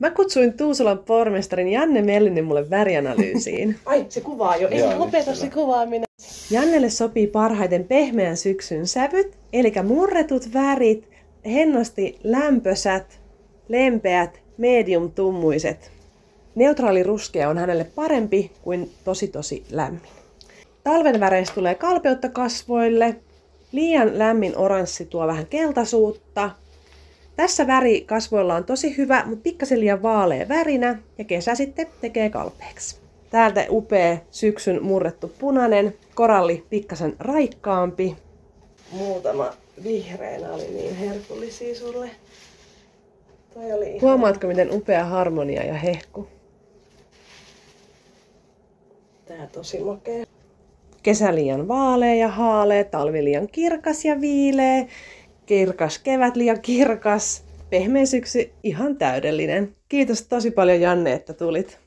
Mä kutsuin Tuusulan pormestarin Janne Mellinen mulle värianalyysiin. Ai, se kuvaa jo. Ei lopeta se kuvaaminen. Jannelle sopii parhaiten pehmeän syksyn sävyt, eli murretut värit, hennosti lämpösät, lempeät, medium-tummuiset. Neutraali ruskea on hänelle parempi kuin tosi lämmin. Talven väreistä tulee kalpeutta kasvoille. Liian lämmin oranssi tuo vähän keltaisuutta. Tässä väri kasvoilla on tosi hyvä, mutta pikkasen liian vaalea värinä ja kesä sitten tekee kalpeaksi. Täältä upea syksyn murrettu punainen, koralli pikkasen raikkaampi. Muutama vihreänä oli niin herkullisia sulle. Huomaatko miten upea harmonia ja hehku? Tää tosi makea. Kesä liian vaalea ja haalea, talvi liian kirkas ja viileä, kirkas kevät liian kirkas, pehmeä syksy ihan täydellinen. Kiitos tosi paljon Janne, että tulit.